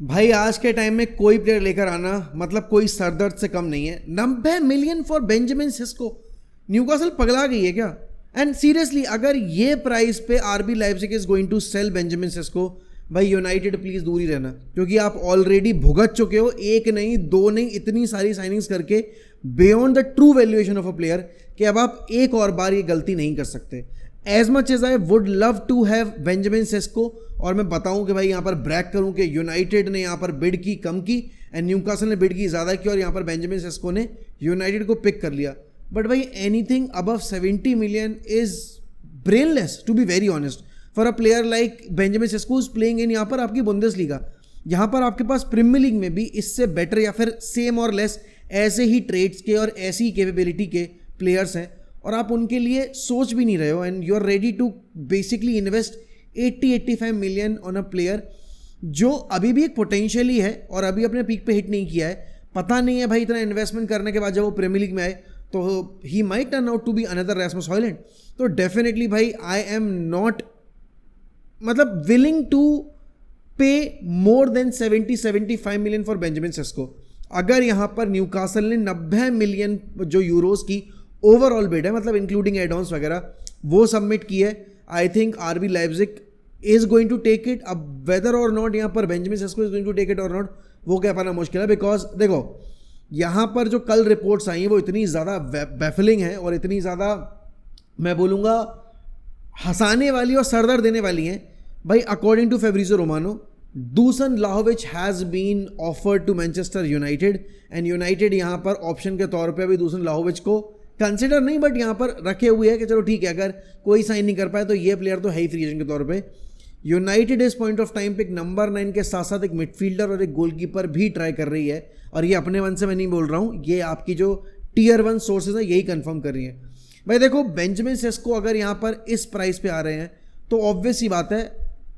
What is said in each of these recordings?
भाई आज के टाइम में कोई प्लेयर लेकर आना मतलब कोई सरदर्द से कम नहीं है। 90 million for Benjamin Sesko. Newcastle पगला गई है क्या? एंड सीरियसली अगर ये प्राइस पे RB Leipzig is going to sell Benjamin Sesko, भाई यूनाइटेड प्लीज दूर ही रहना, क्योंकि आप ऑलरेडी भुगत चुके हो, एक नहीं दो नहीं इतनी सारी साइनिंग्स करके beyond the true valuation of a player कि अब आप एक और बार ये गलती नहीं कर सकते। As much as I would love to have Benjamin Sesko, और मैं बताऊं कि भाई यहाँ पर ब्रैक करूं कि यूनाइटेड ने यहाँ पर बिड की कम की एंड न्यूकासल ने बिड की ज़्यादा की, और यहाँ पर बेंजामिन सेस्को ने यूनाइटेड को पिक कर लिया। बट भाई anything above 70 million is brainless to be very honest for a player like Benjamin Sesko is playing in यहाँ पर आपकी बुंदेसलीगा। यहाँ पर आपके पास प्रीमियर लीग में भी इससे बेटर या फिर सेम और लेस ऐसे ही ट्रेड्स के और ऐसी ही कैपेबिलिटी के प्लेयर्स हैं, और आप उनके लिए सोच भी नहीं रहे हो and you are ready to basically invest 80-85 million on a player जो अभी भी एक पोटेंशियली है और अभी अपने पीक पे हिट नहीं किया है। पता नहीं है भाई इतना इन्वेस्टमेंट करने के बाद जब वो प्रीमियर लीग में आए तो he might turn out to be another Rasmus Hojlund. तो डेफिनेटली भाई आई एम नॉट मतलब willing to pay more than 70-75 million for Benjamin Sesko. अगर यहाँ पर न्यूकासल ने 90 मिलियन जो यूरोज की ओवरऑल बिड है, मतलब इंक्लूडिंग एडॉन्स वगैरह, वो सबमिट की है, I think RB Leipzig is going to take it. अब वेदर और नॉट यहाँ पर Benjamin Sesko is going to take it और नॉट, वो क्या पाना मुश्किल है। बिकॉज देखो यहाँ पर जो कल रिपोर्ट्स आई हैं वो इतनी ज़्यादा बैफलिंग है और इतनी ज़्यादा मैं बोलूँगा हंसाने वाली और सरदर्द देने वाली हैं। भाई according to Fabrizio Romano, Dusan Vlahovic has been offered to Manchester United and United यहाँ पर ऑप्शन के तौर पे अभी दुसन व्लाहोविच को कंसिडर नहीं बट यहाँ पर रखे हुए है कि चलो ठीक है, अगर कोई साइन नहीं कर पाए तो ये प्लेयर तो है ही फ्री एजेंट के तौर पे। यूनाइटेड इस पॉइंट ऑफ टाइम पे एक नंबर 9 के साथ साथ एक मिडफील्डर और एक गोलकीपर भी ट्राई कर रही है, और ये अपने मन से मैं नहीं बोल रहा हूँ, ये आपकी जो टियर 1 सोर्सेज है यही कंफर्म कर रही है। भाई देखो बेंजामिन सेस्को अगर यहाँ पर इस प्राइस पे आ रहे हैं तो ऑब्वियस ही बात है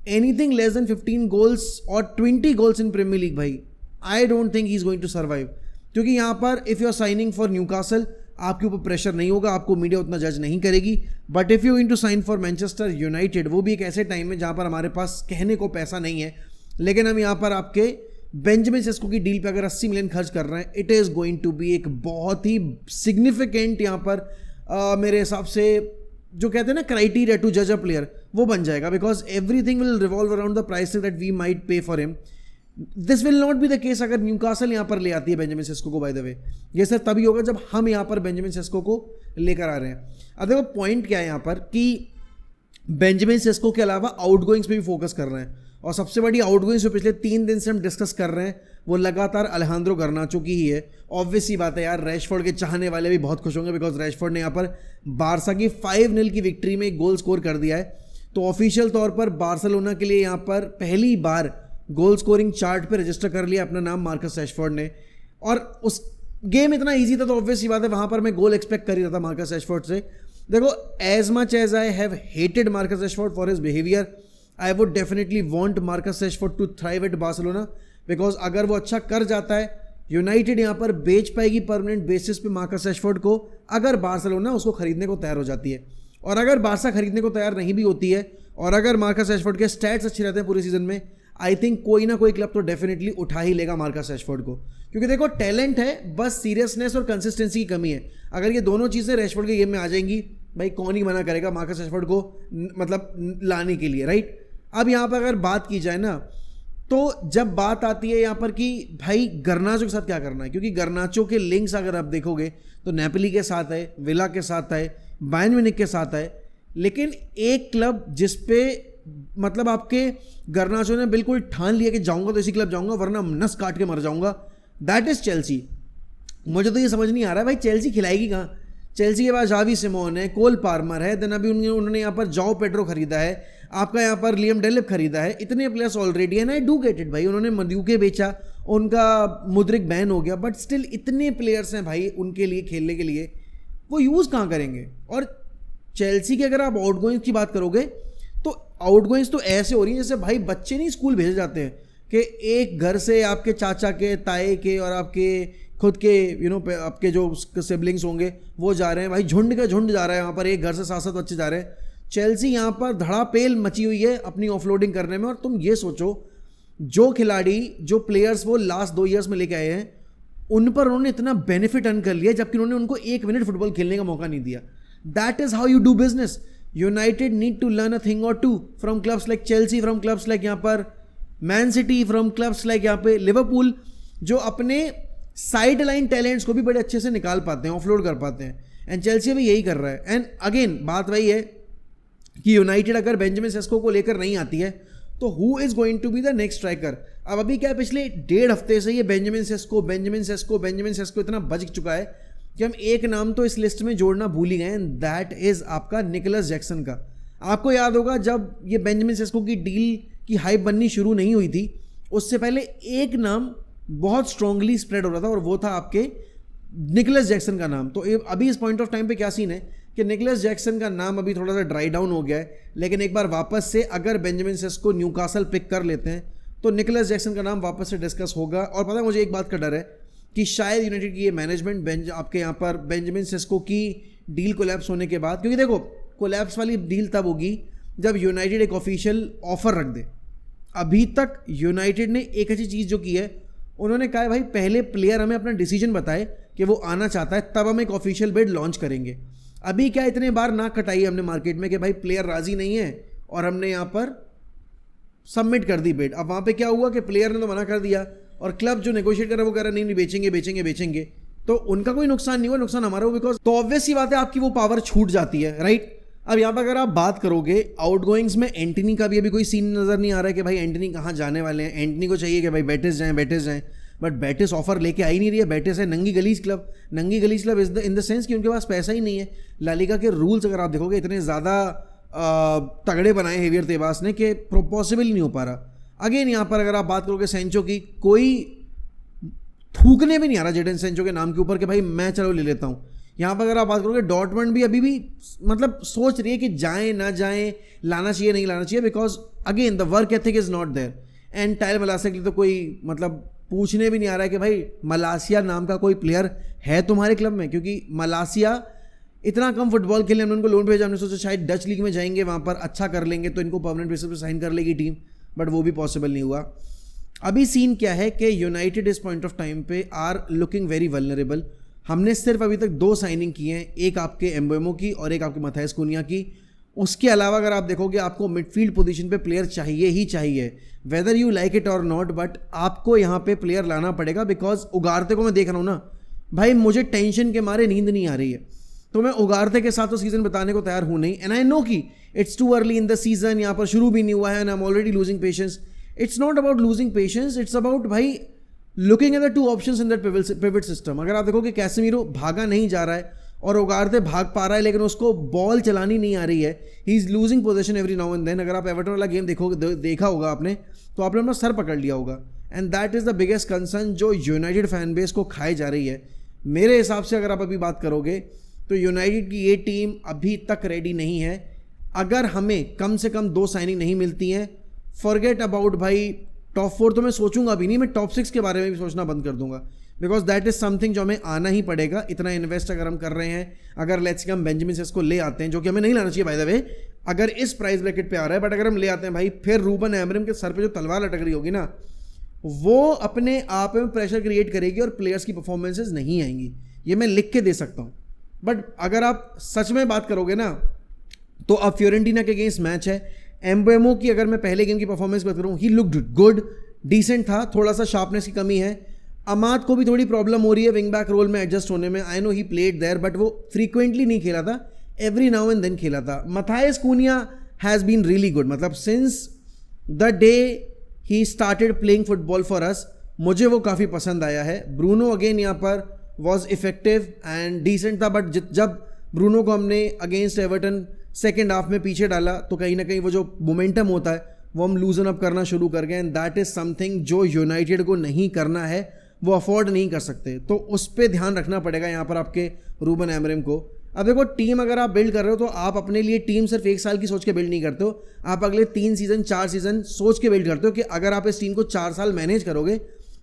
एनीथिंग लेस देन 15 गोल्स और 20 गोल्स इन प्रीमियर लीग, भाई I don't think he is going to survive. क्योंकि यहाँ पर if you are signing for Newcastle आपके ऊपर प्रेशर नहीं होगा, आपको मीडिया उतना जज नहीं करेगी। But if you going to sign for Manchester United, वो भी एक ऐसे टाइम में जहाँ पर हमारे पास कहने को पैसा नहीं है, लेकिन हम यहाँ पर आपके बेंजामिन सेस्को की डील पे अगर 80 मिलियन खर्च कर रहे हैं, it is going to be एक बहुत ही सिग्निफिकेंट यहाँ पर मेरे हिसाब से जो कहते हैं ना क्राइटेरिया टू जज अ प्लेयर, वो बन जाएगा। Because everything will revolve around the price that we might pay for him. This will not be the case अगर न्यूकासल यहाँ पर ले आती है बेंजामिन सेस्को को। बाय द वे ये सर तभी होगा जब हम यहाँ पर बेंजामिन सेस्को को लेकर आ रहे हैं। अब देखो पॉइंट क्या है यहाँ पर कि बेंजामिन सेस्को के अलावा आउटगोइंग्स पे भी फोकस कर रहे हैं, और सबसे बड़ी आउटगोइंग्स जो पिछले 3 दिन से हम डिस्कस कर रहे हैं वो लगातार अलेहांद्रो गर्नाचो की ही है। ऑब्वियस ही बात है यार, रैशफोर्ड के चाहने वाले भी बहुत खुश होंगे बिकॉज रैशफोर्ड ने यहाँ पर बारसा की 5-0 की विक्ट्री में एक गोल स्कोर कर दिया है। तो ऑफिशियल तौर पर बार्सिलोना के लिए यहाँ पर पहली बार गोल स्कोरिंग चार्ट पे रजिस्टर कर लिया अपना नाम मार्कस रैशफोर्ड ने, और उस गेम इतना इजी था तो ऑब्वियस ही बात है वहाँ पर मैं गोल एक्सपेक्ट कर ही रहा था मार्कस रैशफोर्ड से। देखो as much as I have hated Marcus Rashford for his behaviour, I would definitely want Marcus Rashford to thrive at Barcelona. Because अगर वो अच्छा कर जाता है यूनाइटेड यहाँ पर बेच पाएगी परमानेंट बेसिस पे मार्कस रैशफोर्ड को, अगर बार्सिलोना उसको खरीदने को तैयार हो जाती है। और अगर बार्सा खरीदने को तैयार नहीं भी होती है और अगर मार्कस रैशफोर्ड के स्टैट्स अच्छे रहते हैं पूरे सीजन में, आई थिंक कोई ना कोई क्लब तो डेफिनेटली उठा ही लेगा मार्कस रैशफोर्ड को। क्योंकि देखो टैलेंट है, बस सीरियसनेस और कंसिस्टेंसी की कमी है। अगर ये दोनों चीज़ें रैशफोर्ड के गेम में आ जाएंगी, भाई कौन ही मना करेगा मार्कस रैशफोर्ड को मतलब लाने के लिए, राइट। अब यहाँ पर अगर बात की जाए ना, तो जब बात आती है यहाँ पर कि भाई गर्नाचो के साथ क्या करना है, क्योंकि गर्नाचो के लिंक्स अगर आप देखोगे तो नेपोली के साथ है, विला के साथ है, बायर्न म्यूनिख के साथ है, लेकिन एक क्लब जिसपे मतलब आपके गर्नाचो ने बिल्कुल ठान लिया कि जाऊंगा तो इसी क्लब जाऊंगा वरना नस काट के मर जाऊंगा, दैट इज चेल्सी। मुझे तो ये समझ नहीं आ रहा है भाई चेल्सी खिलाएगी कहाँ। चेल्सी के पास जावी सिमोन है, कोल पार्मर है, देन अभी उन्होंने यहाँ पर जाओ पेड्रो खरीदा है, आपका यहाँ पर लियम डेलिप खरीदा है, इतने प्लेयर्स ऑलरेडी है ना। आई डू गेट इट भाई, उन्होंने मद्यूके बेचा, उनका मुद्रिक बैन हो गया, बट स्टिल इतने प्लेयर्स हैं भाई उनके लिए खेलने के लिए, वो यूज़ कहाँ करेंगे। और चेल्सी के अगर आप आउटगोइंग्स की बात करोगे तो आउटगोइंग्स तो ऐसे हो रही है जैसे भाई बच्चे नहीं स्कूल भेजे जाते हैं कि एक घर से आपके चाचा के, ताए के और आपके खुद के आपके जो सिबलिंग्स होंगे वो जा रहे हैं भाई, झुंड का झुंड जा रहा है वहाँ पर, एक घर से 7-7 बच्चे जा रहे हैं। चेल्सी यहाँ पर धड़ापेल मची हुई है अपनी ऑफलोडिंग करने में। और तुम ये सोचो जो खिलाड़ी जो प्लेयर्स वो लास्ट 2 ईयर्स में लेके आए हैं उन पर उन्होंने इतना बेनिफिट अर्न कर लिया जबकि उन्होंने उनको 1 मिनट फुटबॉल खेलने का मौका नहीं दिया. That is how you do business. United need to learn a thing और two from clubs like Chelsea, from clubs like यहाँ पर Man City, from clubs like यहाँ पे लिवरपूल, जो अपने साइड लाइन टैलेंट्स को भी बड़े अच्छे से निकाल पाते हैं, ऑफलोड कर पाते हैं. एंड चेल्सी भी यही कर रहा है. एंड अगेन बात वही है कि यूनाइटेड अगर बेंजामिन सेस्को को लेकर नहीं आती है तो who is going to be the next striker. अब अभी क्या है, पिछले 1.5 हफ्ते से ये बेंजामिन सेस्को इतना बज चुका है कि हम एक नाम तो इस लिस्ट में जोड़ना भूल ही गए, एंड दैट इज आपका निकोलस जैक्सन का. आपको याद होगा जब ये बेंजामिन सेस्को की डील की हाइप बननी शुरू नहीं हुई थी, उससे पहले एक नाम बहुत स्ट्रांगली स्प्रेड हो रहा था और वो था आपके निकोलस जैक्सन का नाम. तो अभी इस पॉइंट ऑफ टाइम पे क्या सीन है कि निकोलस जैक्सन का नाम अभी थोड़ा सा ड्राई डाउन हो गया है, लेकिन एक बार वापस से अगर बेंजामिन सेस्को न्यूकासल पिक कर लेते हैं तो निकोलस जैक्सन का नाम वापस से डिस्कस होगा. और पता है मुझे एक बात का डर है कि शायद यूनाइटेड की ये मैनेजमेंट आपके यहाँ पर बेंजामिन सेस्को की डील कोलैप्स होने के बाद, क्योंकि देखो कोलैप्स वाली डील तब होगी जब यूनाइटेड एक ऑफिशियल ऑफर रख दे. अभी तक यूनाइटेड ने एक अच्छी चीज़ जो की है, उन्होंने कहा है भाई पहले प्लेयर हमें अपना डिसीजन बताए कि वो आना चाहता है, तब हम एक ऑफिशियल बिड लॉन्च करेंगे. अभी क्या इतने बार ना कटाई हमने मार्केट में कि भाई प्लेयर राजी नहीं है और हमने यहाँ पर सबमिट कर दी बिड. अब वहाँ पे क्या हुआ कि प्लेयर ने तो मना कर दिया और क्लब जो नेगोशिएट कर रहा है वो कह रहा है नहीं बेचेंगे. तो उनका कोई नुकसान नहीं हुआ, नुकसान हमारा हो, बिकॉज तो ऑब्वियस सी बात है आपकी वो पावर छूट जाती है, राइट. अब यहाँ पर अगर आप बात करोगे आउटगोइंग्स में, एंटनी का भी अभी कोई सीन नजर नहीं आ रहा है कि भाई एंटनी कहाँ जाने वाले हैं. एंटनी को चाहिए कि भाई बेटिस जाएं, बट बेटिस ऑफर लेके आ ही नहीं रही है. बेटिस है नंगी गलीज club is in the sense कि उनके पास पैसा ही नहीं है. ला लीगा के रूल्स अगर आप देखोगे इतने ज़्यादा तगड़े बनाए हेवियर तेबास ने कि पॉसिबल नहीं हो पा रहा. अगेन यहाँ पर अगर आप बात करोगे सेंचो की, कोई थूकने भी नहीं आ रहा जेडन सेंचो के नाम के ऊपर कि भाई मैं चलो ले लेता हूँ. यहाँ पर अगर आप बात करोगे डॉर्टमंड भी अभी भी मतलब सोच रही है कि जाएं ना जाएं, लाना चाहिए नहीं लाना चाहिए, because again the work ethic is not there. And Tyrell Malacia के लिए तो कोई मतलब पूछने भी नहीं आ रहा है कि भाई मलासिया नाम का कोई प्लेयर है तुम्हारे क्लब में, क्योंकि मलासिया इतना कम फुटबॉल खेले, हमने उनको लोन भेजा, हमने सोचा शायद डच लीग में जाएंगे, वहाँ पर अच्छा कर लेंगे तो इनको परमानेंट बेसिस पे साइन कर लेगी टीम, बट वो भी पॉसिबल नहीं हुआ. अभी सीन क्या है कि यूनाइटेड इस पॉइंट ऑफ टाइम पे आर लुकिंग वेरी वल्नरेबल. हमने सिर्फ अभी तक 2 साइनिंग की हैं, एक आपके एम्बेमो की और एक आपके मथाइस कुनिया की. उसके अलावा अगर आप देखोगे आपको मिडफील्ड पोजीशन पे प्लेयर चाहिए ही चाहिए, वेदर यू लाइक इट और नॉट, बट आपको यहाँ पे प्लेयर लाना पड़ेगा. बिकॉज उगारते को मैं देख रहा हूँ ना भाई, मुझे टेंशन के मारे नींद नहीं आ रही है, तो मैं उगारते के साथ तो सीजन बताने को तैयार हूँ नहीं. एंड आई नो कि it's too early in the season, यहाँ पर शुरू भी नहीं हुआ है, and I am already losing patience. It's not about losing patience, it's about भाई looking at the 2 options in that pivot system. अगर आप देखोगे कैसेमीरो भागा नहीं जा रहा है और उगारते भाग पा रहा है, लेकिन उसको बॉल चलानी नहीं आ रही है. He is losing position every now and then. अगर आप एवर्टन वाला गेम देखा होगा आपने, तो आपने अपना सर पकड़ लिया होगा. And that is the biggest concern जो यूनाइटेड फैन बेस को खाई जा रही है. मेरे हिसाब से अगर आप अभी बात करोगे तो यूनाइटेड की ये टीम अभी तक रेडी नहीं है. अगर हमें कम से कम 2 साइनिंग नहीं मिलती हैं, फॉरगेट अबाउट भाई टॉप 4 तो मैं सोचूंगा भी नहीं, मैं टॉप 6 के बारे में भी सोचना बंद कर दूंगा. बिकॉज दैट इज समथिंग जो हमें आना ही पड़ेगा. इतना इन्वेस्ट अगर हम कर रहे हैं, अगर लेट्स से हम बेंजामिन सेस्को ले आते हैं, जो कि हमें नहीं लाना चाहिए बाय द वे, अगर इस प्राइस ब्रैकेट पे आ रहा है, बट अगर हम ले आते हैं भाई, फिर रूबन एमरिम के सर पे जो तलवार लटक रही होगी ना, वो अपने आप में प्रेशर क्रिएट करेगी और प्लेयर्स की परफॉर्मेंसेज नहीं आएंगी. ये मैं लिख के दे सकता हूँ. बट अगर आप सच में बात करोगे ना, तो अब फ्योरेंटीना के अगेंस्ट मैच है. एम्बेमो की अगर मैं पहले गेम की परफॉर्मेंस बात करूँ, ही लुक्ड गुड, डिसेंट था, थोड़ा सा शार्पनेस की कमी है. अमाद को भी थोड़ी प्रॉब्लम हो रही है विंग बैक रोल में एडजस्ट होने में. I know he played there, but वो फ्रीक्वेंटली नहीं खेला था, एवरी नाउ एंड देन खेला था. Matheus Cunha has been really good, मतलब since the day he started playing football for us, मुझे वो काफ़ी पसंद आया है. ब्रूनो अगेन यहाँ पर वॉज इफेक्टिव एंड डिसेंट था, बट जब ब्रूनो को हमने अगेंस्ट एवर्टन सेकेंड हाफ में पीछे डाला, तो कहीं ना कहीं वो जो मोमेंटम होता है वो हम लूजन अप करना शुरू कर गए. एंड दैट इज़ समथिंग जो यूनाइटेड को नहीं करना है, वो अफोर्ड नहीं कर सकते. तो उस पर ध्यान रखना पड़ेगा यहाँ पर आपके रूबन एमरिम को. अब देखो, टीम अगर आप बिल्ड कर रहे हो तो आप अपने लिए टीम सिर्फ 1 साल की सोच के बिल्ड नहीं करते हो, आप अगले 3 सीजन 4 सीजन सोच के बिल्ड करते हो कि अगर आप इस टीम को 4 साल मैनेज करोगे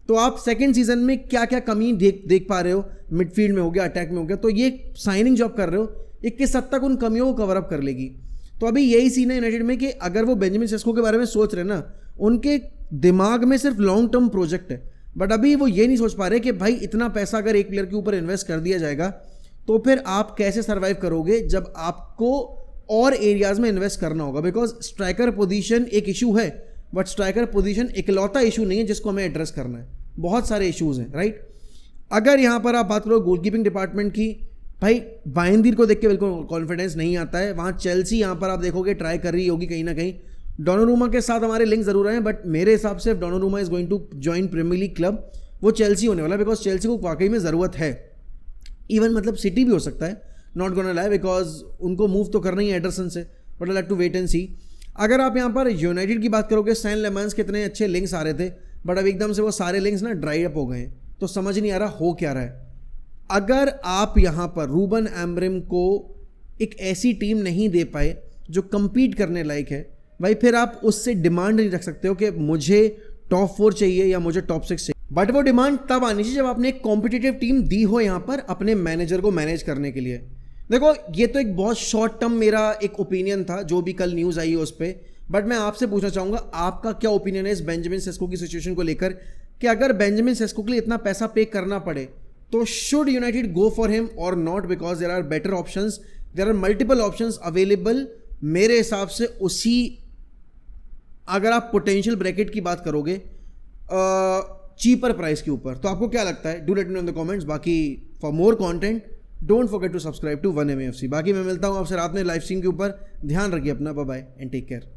तो आप सेकेंड सीजन में क्या क्या कमी देख पा रहे हो, मिडफील्ड में हो गया, अटैक में हो गया. तो ये साइनिंग जो आप कर रहे हो, 21 हद तक उन कमियों को कवर अप कर लेगी. तो अभी यही सीन है यूनाइटेड में कि अगर वो बेंजामिन सेस्को के बारे में सोच रहे हैं ना, उनके दिमाग में सिर्फ लॉन्ग टर्म प्रोजेक्ट है, बट अभी वो ये नहीं सोच पा रहे कि भाई इतना पैसा अगर एक प्लेयर के ऊपर इन्वेस्ट कर दिया जाएगा तो फिर आप कैसे सर्वाइव करोगे जब आपको और एरियाज में इन्वेस्ट करना होगा। बिकॉज स्ट्राइकर पोजीशन एक इशू है, बट स्ट्राइकर पोजीशन इकलौता इशू नहीं है जिसको हमें एड्रेस करना है, बहुत सारे इशूज हैं, राइट। अगर यहाँ पर आप बात करो गोलकीपिंग डिपार्टमेंट की, भाई बाइंदीर को देख के बिल्कुल कॉन्फिडेंस नहीं आता है। वहाँ चेल्सी यहाँ पर आप देखोगे ट्राई कर रही होगी कहीं ना कहीं। डोनारूमा के साथ हमारे लिंक जरूर हैं, बट मेरे हिसाब से Donnarumma is going to join Premier League club, वो चेल्सी होने वाला है, बिकॉज चेल्सी को वाकई में ज़रूरत है। इवन मतलब सिटी भी हो सकता है, नॉट गोना लाई, बिकॉज उनको मूव तो करना ही है एडरसन से, but I like to wait and see. अगर आप यहाँ पर यूनाइटेड की बात करोगे, सैन लेमेंस के इतने अच्छे लिंक्स आ रहे थे, बट अब एकदम से वो सारे लिंक्स ना ड्राई अप हो गए हैं, तो समझ नहीं आ रहा हो क्या रहा है। अगर आप यहाँ पर रूबन एमरिम को एक ऐसी टीम नहीं दे पाए जो compete करने लायक है, भाई फिर आप उससे डिमांड नहीं रख सकते हो कि मुझे टॉप 4 चाहिए या मुझे टॉप 6 चाहिए। बट वो डिमांड तब आनी चाहिए जब आपने एक कॉम्पिटिटिव टीम दी हो यहाँ पर अपने मैनेजर को मैनेज करने के लिए। देखो ये तो एक बहुत शॉर्ट टर्म मेरा एक ओपिनियन था जो भी कल न्यूज़ आई है उस पर, बट मैं आपसे पूछना चाहूँगा आपका क्या ओपिनियन है इस बेंजामिन सेस्को की सिचुएशन को लेकर, कि अगर बेंजामिन सेस्को के लिए इतना पैसा पे करना पड़े तो should United go for him और not, because there are better options, there are multiple options available. मेरे हिसाब से उसी, अगर आप पोटेंशियल ब्रैकेट की बात करोगे चीपर प्राइस के ऊपर, तो आपको क्या लगता है? Do let me know in the comments. बाकी for more content don't forget to subscribe to 1MAFC। बाकी मैं मिलता हूँ आपसे रात में लाइव स्ट्रीम के ऊपर। ध्यान रखिए अपना, bye bye and take care.